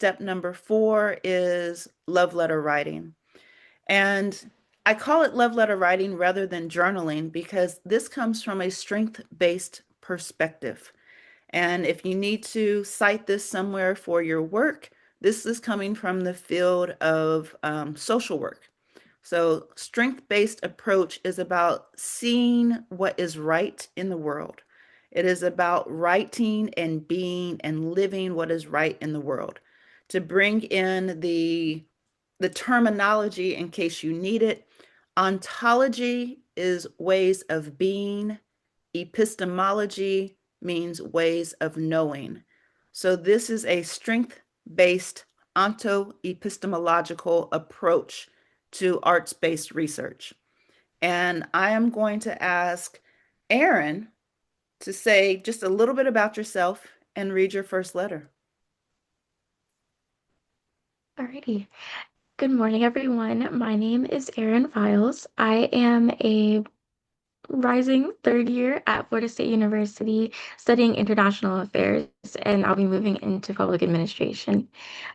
Step number 4 is love letter writing. And I call it love letter writing rather than journaling because this comes from a strength-based perspective. And if you need to cite this somewhere for your work, this is coming from the field of social work. So, strength-based approach is about seeing what is right in the world. It is about writing and being and living what is right in the world. To bring in the terminology in case you need it, ontology is ways of being, epistemology means ways of knowing. So this is a strength-based onto-epistemological approach to arts-based research. And I am going to ask Eryn to say just a little bit about yourself and read your first letter. Alrighty. Good morning, everyone. My name is Erin Files. I am a rising third year at Florida State University studying international affairs, and I'll be moving into public administration.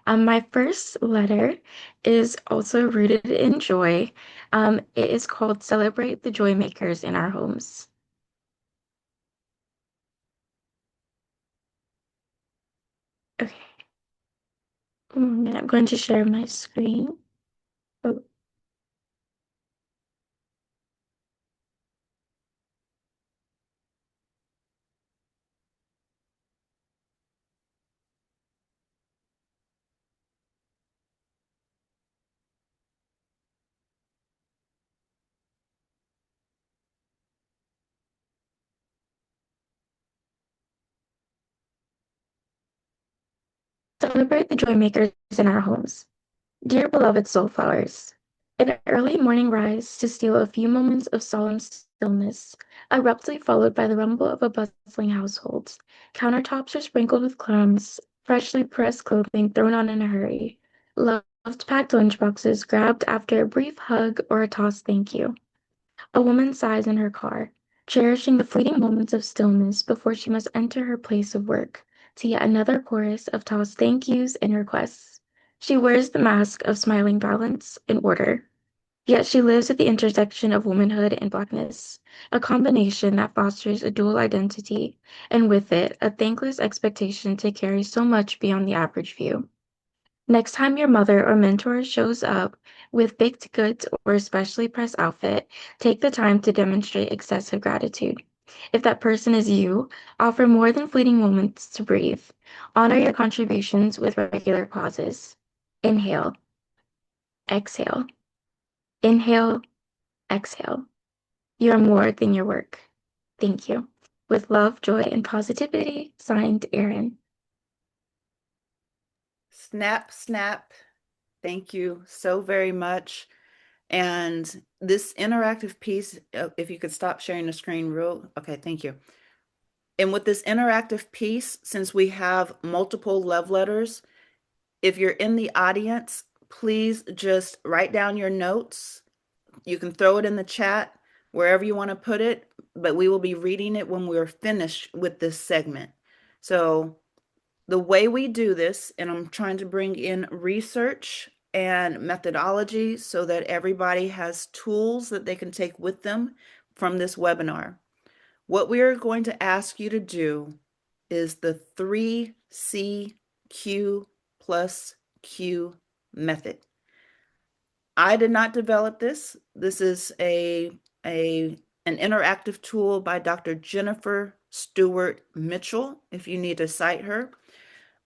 My first letter is also rooted in joy. It is called Celebrate the Joy Makers in Our Homes. Okay, and I'm going to share my screen. Oh, Celebrate the joy makers in our homes. Dear beloved soulflowers, an early morning rise to steal a few moments of solemn stillness, abruptly followed by the rumble of a bustling household. Countertops are sprinkled with crumbs, freshly pressed clothing thrown on in a hurry, loved packed lunchboxes grabbed after a brief hug or a tossed thank you. A woman sighs in her car, cherishing the fleeting moments of stillness before she must enter her place of work, to yet another chorus of tossed thank yous and requests. She wears the mask of smiling balance and order, yet she lives at the intersection of womanhood and blackness, a combination that fosters a dual identity, and with it, a thankless expectation to carry so much beyond the average view. Next time your mother or mentor shows up with baked goods or a specially pressed outfit, take the time to demonstrate excessive gratitude. If that person is you, offer more than fleeting moments to breathe. Honor your contributions with regular pauses. Inhale, exhale, inhale, exhale. You are more than your work. Thank you. With love, joy, and positivity, signed, Erin. Snap, snap. Thank you so very much. And this interactive piece, if you could stop sharing the screen okay, thank you. And with this interactive piece, since we have multiple love letters, if you're in the audience, please just write down your notes. You can throw it in the chat, wherever you want to put it, but we will be reading it when we're finished with this segment. So the way we do this, and I'm trying to bring in research and methodology so that everybody has tools that they can take with them from this webinar. What we are going to ask you to do is the 3CQ plus Q method. I did not develop this. This is an interactive tool by Dr. Jennifer Stewart Mitchell, if you need to cite her.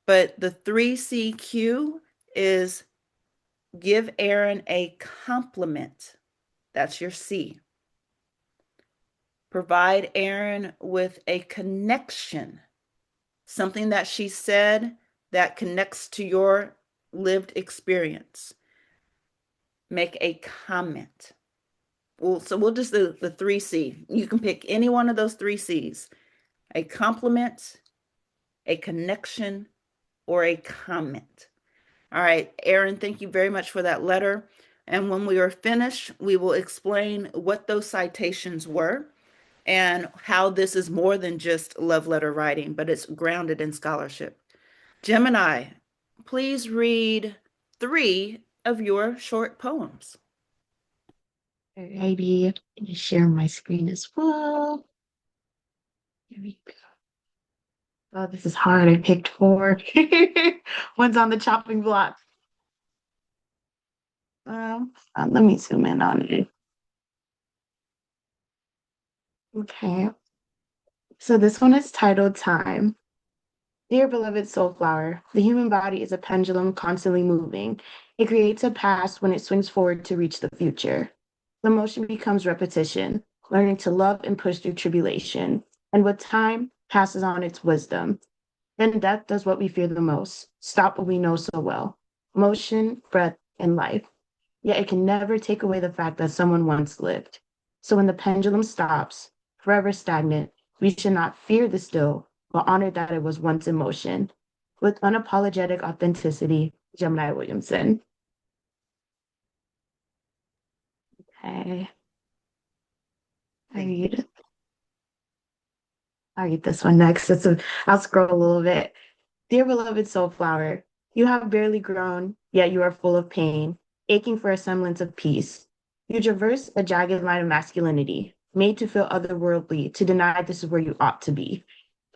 But the 3CQ is give Eryn a compliment. That's your C. Provide Eryn with a connection, something that she said that connects to your lived experience. Make a comment. So we'll just do the 3C. You can pick any one of those 3Cs. A compliment, a connection, or a comment. All right, Eryn, thank you very much for that letter. And when we are finished, we will explain what those citations were and how this is more than just love letter writing, but it's grounded in scholarship. Gemini, please read three of your short poems. Alrighty, let me share my screen as well. Here we go. Oh, this is hard. I picked four. One's on the chopping block. Let me zoom in on it. Okay. So this one is titled Time. Dear beloved soulflower, the human body is a pendulum constantly moving. It creates a past when it swings forward to reach the future. The motion becomes repetition, learning to love and push through tribulation. And with time, passes on its wisdom. Then death does what we fear the most, stop what we know so well, motion, breath, and life. Yet it can never take away the fact that someone once lived. So when the pendulum stops, forever stagnant, we should not fear the still, but honor that it was once in motion. With unapologetic authenticity, Gemini Williamson. Okay, I Thank you. read. I'll read this one next. I'll scroll a little bit. Dear beloved soulflower, you have barely grown, yet you are full of pain, aching for a semblance of peace. You traverse a jagged line of masculinity, made to feel otherworldly, to deny this is where you ought to be.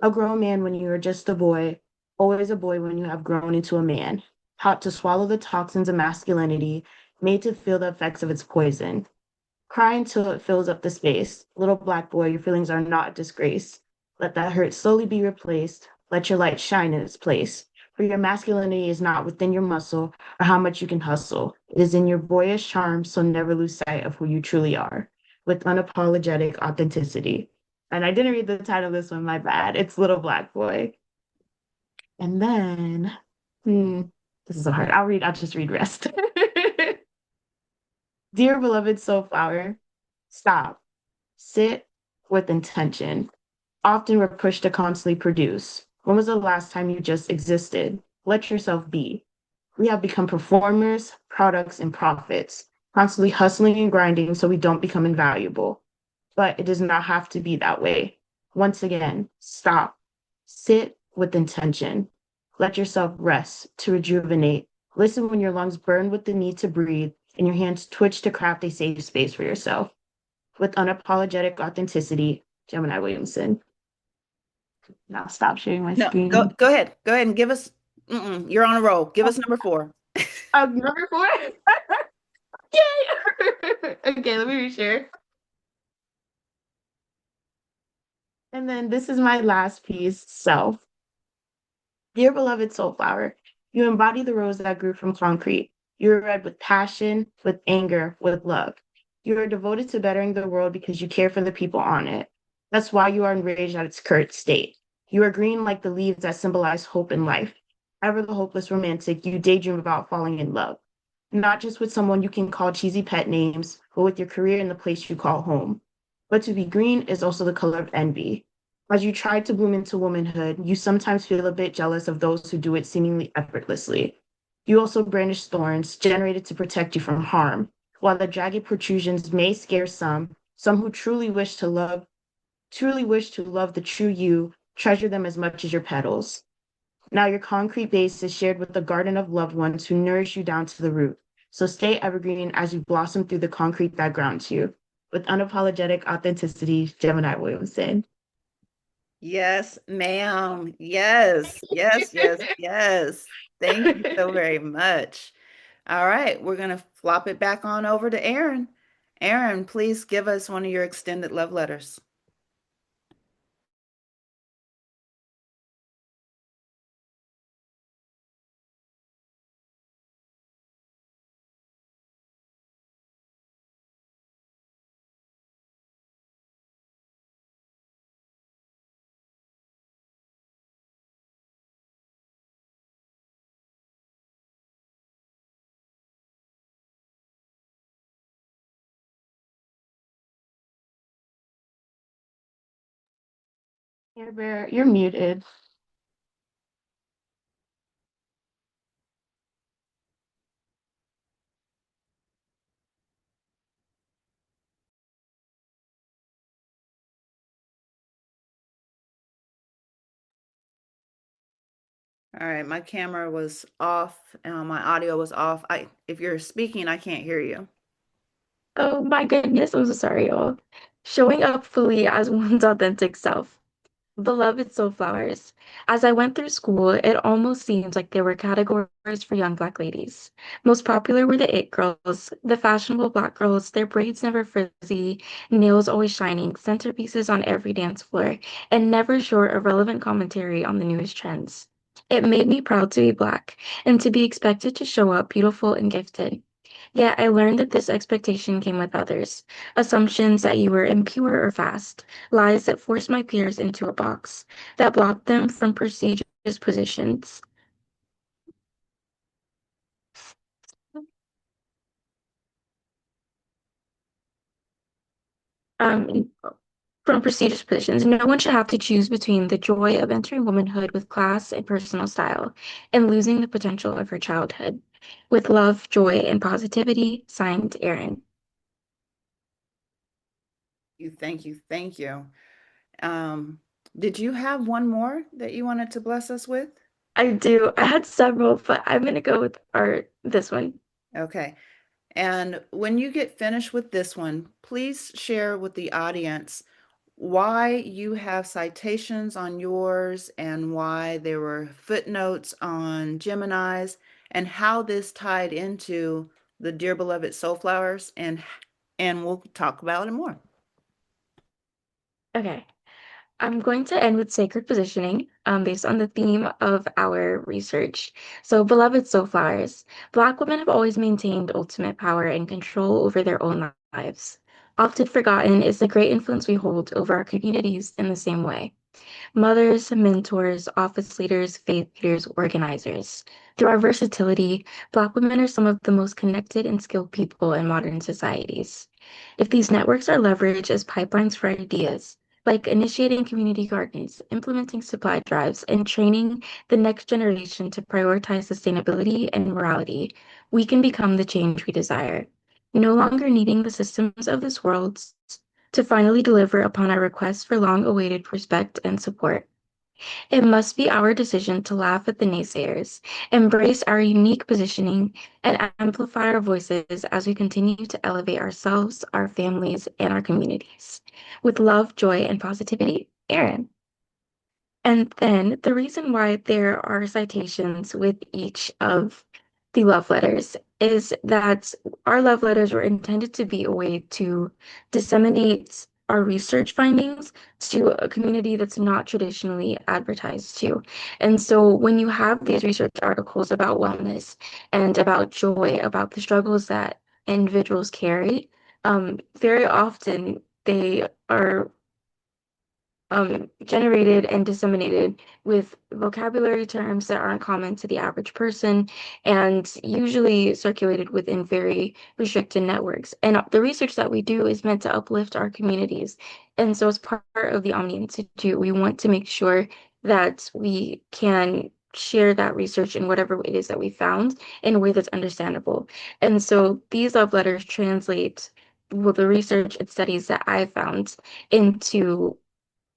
A grown man when you are just a boy, always a boy when you have grown into a man, taught to swallow the toxins of masculinity, made to feel the effects of its poison. Cry until it fills up the space. Little black boy, your feelings are not a disgrace. Let that hurt slowly be replaced. Let your light shine in its place. For your masculinity is not within your muscle or how much you can hustle. It is in your boyish charm, so never lose sight of who you truly are, with unapologetic authenticity. And I didn't read the title of this one, my bad. It's Little Black Boy. And then, this is so hard. I'll just read rest. Dear beloved soulflower, stop. Sit with intention. Often we're pushed to constantly produce. When was the last time you just existed? Let yourself be. We have become performers, products, and profits, constantly hustling and grinding so we don't become invaluable. But it does not have to be that way. Once again, stop. Sit with intention. Let yourself rest to rejuvenate. Listen when your lungs burn with the need to breathe and your hands twitch to craft a safe space for yourself. With unapologetic authenticity, Gemini Williamson. Now stop sharing my No, go screen. go ahead. Go ahead and give us. You're on a roll. Give us Oh, number four. number four. Yay! Okay, let me reshare. And then this is my last piece, self. Dear beloved soulflower, you embody the rose that grew from concrete. You are red with passion, with anger, with love. You are devoted to bettering the world because you care for the people on it. That's why you are enraged at its current state. You are green like the leaves that symbolize hope and life. Ever the hopeless romantic, you daydream about falling in love. Not just with someone you can call cheesy pet names, but with your career in the place you call home. But to be green is also the color of envy. As you try to bloom into womanhood, you sometimes feel a bit jealous of those who do it seemingly effortlessly. You also brandish thorns generated to protect you from harm. While the jagged protrusions may scare some who truly wish to love the true you, treasure them as much as your petals. Now your concrete base is shared with the garden of loved ones who nourish you down to the root. So stay evergreen as you blossom through the concrete that grounds you. With unapologetic authenticity, Gemini Williamson. Yes, ma'am. Yes, yes, yes, yes. Thank you so very much. All right, we're going to flop it back on over to Erin. Erin, please give us one of your extended love letters. Care Bear, you're muted. All right, my camera was off, my audio was off. If you're speaking, I can't hear you. Oh my goodness, I'm so sorry, y'all. Showing up fully as one's authentic self. Beloved Soulflowers. As I went through school, it almost seemed like there were categories for young Black ladies. Most popular were the it girls, the fashionable Black girls, their braids never frizzy, nails always shining, centerpieces on every dance floor, and never short of relevant commentary on the newest trends. It made me proud to be Black and to be expected to show up beautiful and gifted. Yet I learned that this expectation came with others, assumptions that you were impure or fast, lies that forced my peers into a box, that blocked them from prestigious positions. Um, from prestigious positions. No one should have to choose between the joy of entering womanhood with class and personal style and losing the potential of her childhood. With love, joy, and positivity, signed Erin. Thank you, thank you. Um, did you have one more that you wanted to bless us with? I do. I had several, but I'm gonna go with art this one. Okay. And when you get finished with this one, please share with the audience why you have citations on yours and why there were footnotes on Gemini's and how this tied into the Dear Beloved Soulflowers, and we'll talk about it more. Okay. I'm going to end with sacred positioning, based on the theme of our research. So, beloved soulflowers, Black women have always maintained ultimate power and control over their own lives. Often forgotten is the great influence we hold over our communities in the same way. Mothers, mentors, office leaders, faith leaders, organizers. Through our versatility, Black women are some of the most connected and skilled people in modern societies. If these networks are leveraged as pipelines for ideas, like initiating community gardens, implementing supply drives, and training the next generation to prioritize sustainability and morality, we can become the change we desire. No longer needing the systems of this world to finally deliver upon our requests for long awaited respect and support. It must be our decision to laugh at the naysayers, embrace our unique positioning, and amplify our voices as we continue to elevate ourselves, our families, and our communities. With love, joy, and positivity, Erin. And then the reason why there are citations with each of the love letters is that our love letters were intended to be a way to disseminate our research findings to a community that's not traditionally advertised to. And so when you have these research articles about wellness and about joy, about the struggles that individuals carry, very often they are generated and disseminated with vocabulary terms that aren't common to the average person and usually circulated within very restricted networks. And the research that we do is meant to uplift our communities. And so, as part of the Omni Institute, we want to make sure that we can share that research in whatever it is that we found in a way that's understandable. And so, these love letters translate well, the research and studies that I found into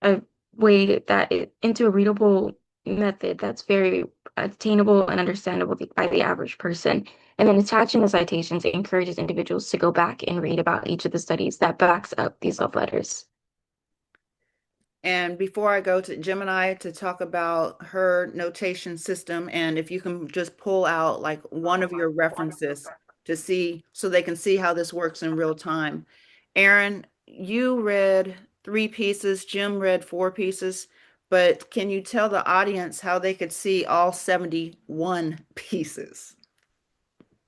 a way that into a readable method that's very attainable and understandable by the average person. And then attaching the citations encourages individuals to go back and read about each of the studies that backs up these love letters. And before I go to Gemini to talk about her notation system, and if you can just pull out like one of your references to see so they can see how this works in real time. Eryn, you read 3 pieces, Jim read 4 pieces, but can you tell the audience how they could see all 71 pieces?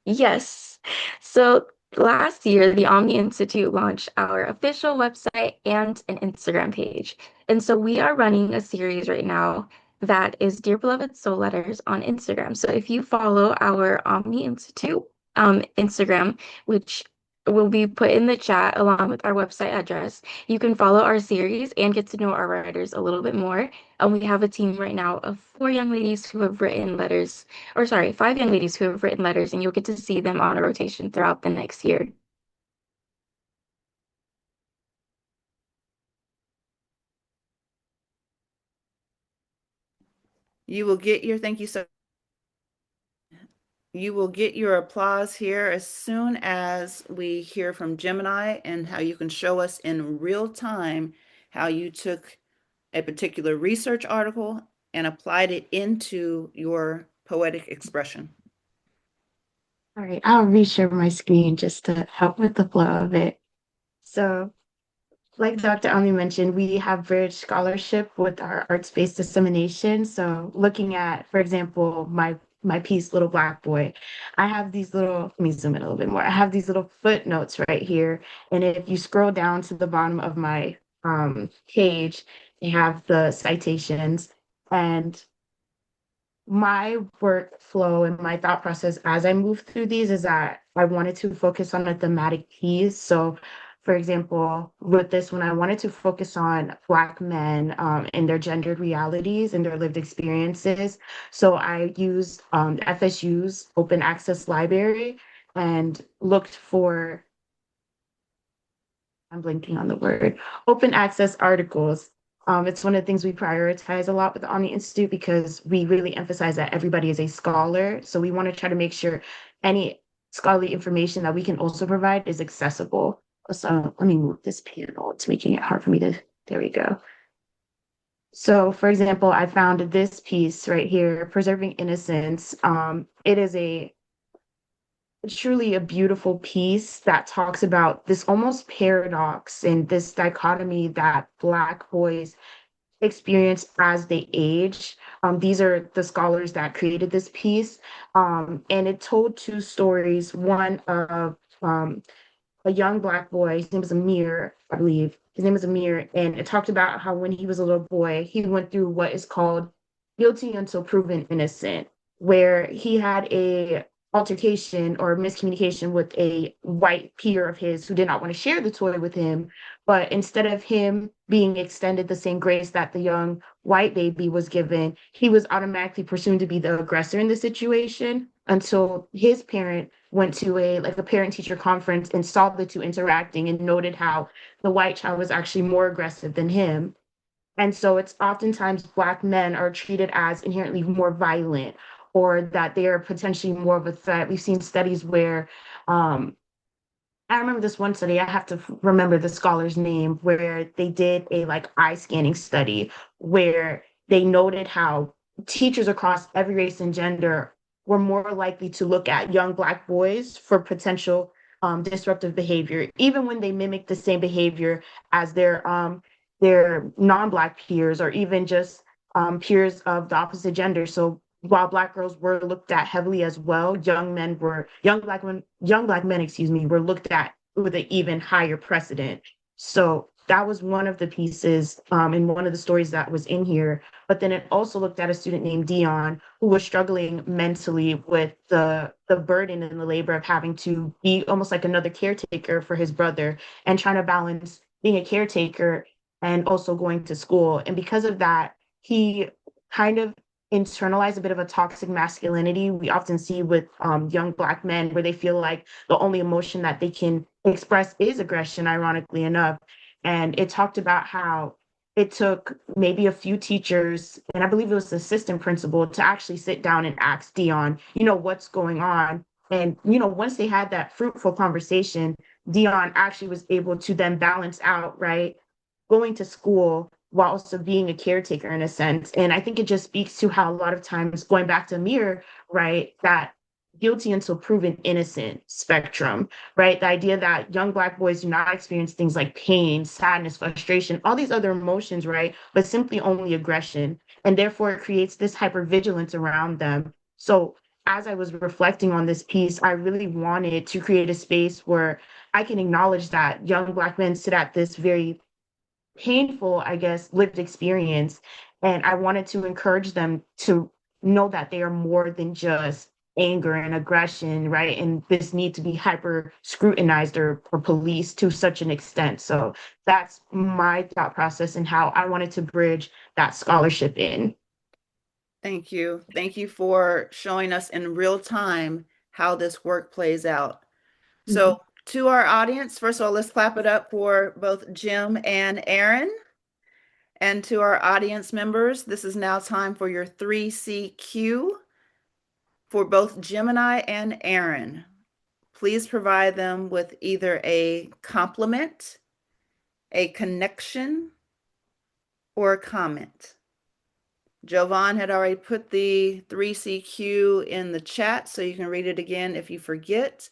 Yes. So last year, the Omni Institute launched our official website and an Instagram page. And so we are running a series right now that is Dear Beloved Soul Letters on Instagram. So if you follow our Omni Institute Instagram, which will be put in the chat along with our website address, you can follow our series and get to know our writers a little bit more. We have a team right now of 4 young ladies who have written letters, or sorry, 5 young ladies who have written letters, and you'll get to see them on a rotation throughout the next year. You will get your thank you so you will get your applause here as soon as we hear from Gemini and how you can show us in real time how you took a particular research article and applied it into your poetic expression. All right, I'll reshare my screen just to help with the flow of it. So, like Dr. Omni mentioned, we have bridge scholarship with our arts-based dissemination. So, looking at, for example, my piece, Little Black Boy, I have these little, let me zoom in a little bit more. I have these little footnotes right here. And if you scroll down to the bottom of my page, you have the citations. And my workflow and my thought process as I move through these is that I wanted to focus on a thematic piece. So, for example, with this one, I wanted to focus on Black men and their gendered realities and their lived experiences. So I used FSU's open access library and looked for, I'm blinking on the word, open access articles. It's one of the things we prioritize a lot with the Omni Institute because we really emphasize that everybody is a scholar. So we want to try to make sure any scholarly information that we can also provide is accessible. So let me move this panel. It's making it hard for me to, there we go. So for example, I found this piece right here, Preserving Innocence. It is a truly a beautiful piece that talks about this almost paradox and this dichotomy that Black boys experience as they age. These are the scholars that created this piece. And it told two stories, one of a young Black boy. His name was Amir, I believe. His name was Amir, and it talked about how when he was a little boy, he went through what is called guilty until proven innocent, where he had a altercation or miscommunication with a white peer of his who did not want to share the toy with him. But instead of him being extended the same grace that the young white baby was given, he was automatically presumed to be the aggressor in the situation until his parent went to a parent teacher conference and saw the two interacting and noted how the white child was actually more aggressive than him. And so it's oftentimes Black men are treated as inherently more violent or that they are potentially more of a threat. We've seen studies where I remember this one study, I have to remember the scholar's name, where they did a like eye scanning study where they noted how teachers across every race and gender were more likely to look at young Black boys for potential disruptive behavior, even when they mimic the same behavior as their non-Black peers or even just peers of the opposite gender. So while Black girls were looked at heavily as well, young Black men, excuse me, were looked at with an even higher precedent. So that was one of the pieces in one of the stories that was in here. But then it also looked at a student named Dion who was struggling mentally with the burden and the labor of having to be almost like another caretaker for his brother and trying to balance being a caretaker and also going to school. And because of that, he kind of internalize a bit of a toxic masculinity we often see with young Black men, where they feel like the only emotion that they can express is aggression, ironically enough. And it talked about how it took maybe a few teachers, and I believe it was the assistant principal, to actually sit down and ask Dion, what's going on. And, once they had that fruitful conversation, Dion actually was able to then balance out, right, going to school while also being a caretaker in a sense. And I think it just speaks to how a lot of times going back to Amir, right, that guilty until proven innocent spectrum, right? The idea that young Black boys do not experience things like pain, sadness, frustration, all these other emotions, right? But simply only aggression. And therefore it creates this hypervigilance around them. So as I was reflecting on this piece, I really wanted to create a space where I can acknowledge that young Black men sit at this very painful, I guess, lived experience. And I wanted to encourage them to know that they are more than just anger and aggression, right? And this need to be hyper scrutinized or policed to such an extent. So that's my thought process and how I wanted to bridge that scholarship in. Thank you. Thank you for showing us in real time how this work plays out. Mhm. So, to our audience, first of all, let's clap it up for both Jim and Eryn. And to our audience members, this is now time for your 3CQ for both Gemini and Eryn. Please provide them with either a compliment, a connection, or a comment. Jovan had already put the 3CQ in the chat, so you can read it again if you forget.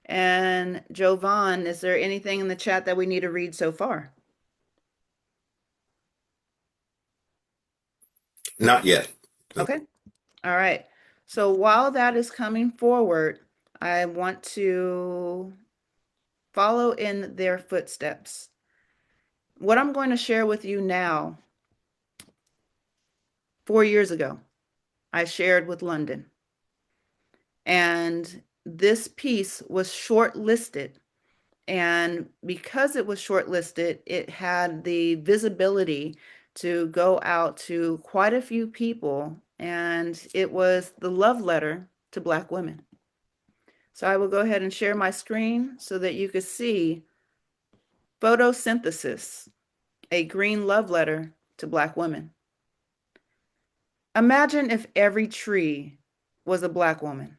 And Jovan, is there anything in the chat that we need to read so far? Not yet. No. Okay. All right. So while that is coming forward, I want to follow in their footsteps. What I'm going to share with you now, 4 years ago, I shared with London. And this piece was shortlisted. And because it was shortlisted, it had the visibility to go out to quite a few people. And it was the love letter to Black women. So I will go ahead and share my screen so that you could see photosynthesis, a green love letter to Black women. Imagine if every tree was a Black woman.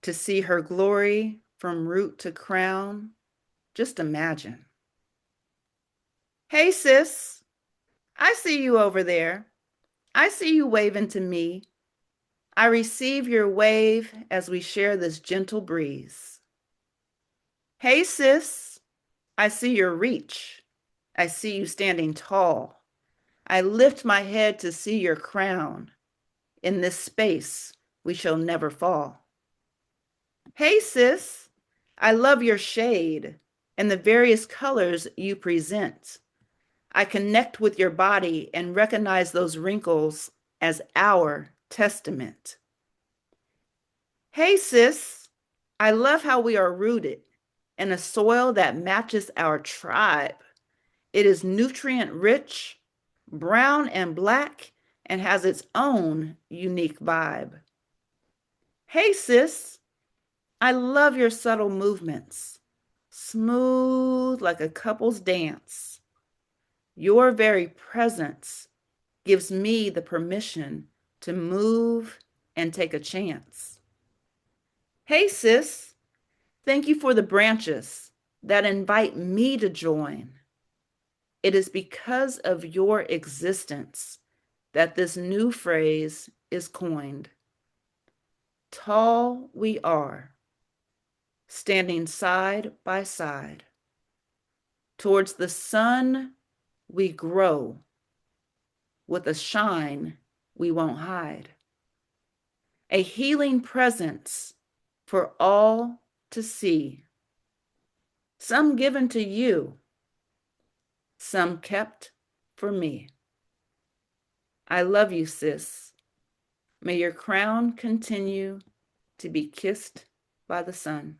To see her glory from root to crown, just imagine. Hey, sis, I see you over there. I see you waving to me. I receive your wave as we share this gentle breeze. Hey, sis, I see your reach. I see you standing tall. I lift my head to see your crown. In this space, we shall never fall. Hey, sis, I love your shade and the various colors you present. I connect with your body and recognize those wrinkles as our testament. Hey, sis, I love how we are rooted in a soil that matches our tribe. It is nutrient rich, brown and black, and has its own unique vibe. Hey, sis, I love your subtle movements, smooth like a couple's dance. Your very presence gives me the permission to move and take a chance. Hey, sis, thank you for the branches that invite me to join. It is because of your existence that this new phrase is coined. Tall we are, standing side by side. Towards the sun we grow, with a shine we won't hide. A healing presence for all to see. Some given to you, some kept for me. I love you, sis. May your crown continue to be kissed by the sun.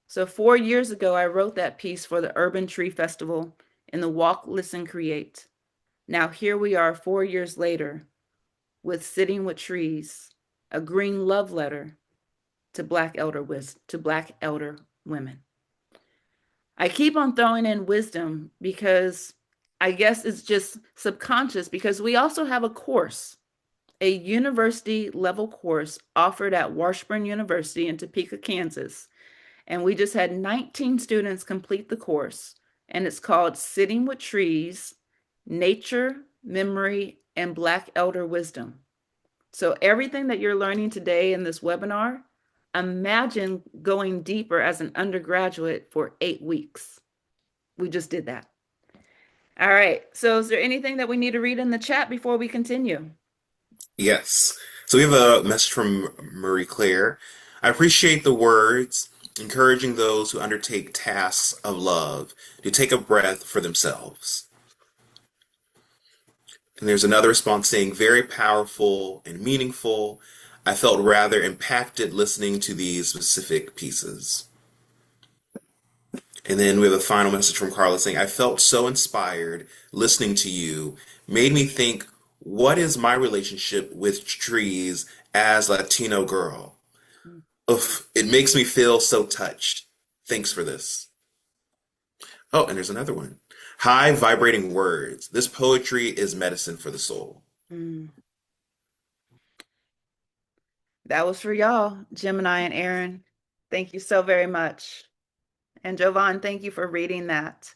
So 4 years ago, I wrote that piece for the Urban Tree Festival in the Walk, Listen, Create. Now here we are 4 years later with Sitting with Trees, a green love letter to Black elder women. I keep on throwing in wisdom because I guess it's just subconscious, because we also have a course, a university level course offered at Washburn University in Topeka, Kansas. And we just had 19 students complete the course. And it's called Sitting with Trees, Nature, Memory, and Black Elder Wisdom. So everything that you're learning today in this webinar, imagine going deeper as an undergraduate for 8 weeks. We just did that. All right. So is there anything that we need to read in the chat before we continue? Yes. So we have a message from Marie Claire. I appreciate the words encouraging those who undertake tasks of love to take a breath for themselves. And there's another response saying, very powerful and meaningful. I felt rather impacted listening to these specific pieces. And then we have a final message from Carla saying, I felt so inspired listening to you, made me think, what is my relationship with trees as a Latino girl? Oof, it makes me feel so touched. Thanks for this. Oh, and there's another one. High vibrating words. This poetry is medicine for the soul. Mm. That was for y'all, Gemini and Eryn. Thank you so very much. And Jovan, thank you for reading that.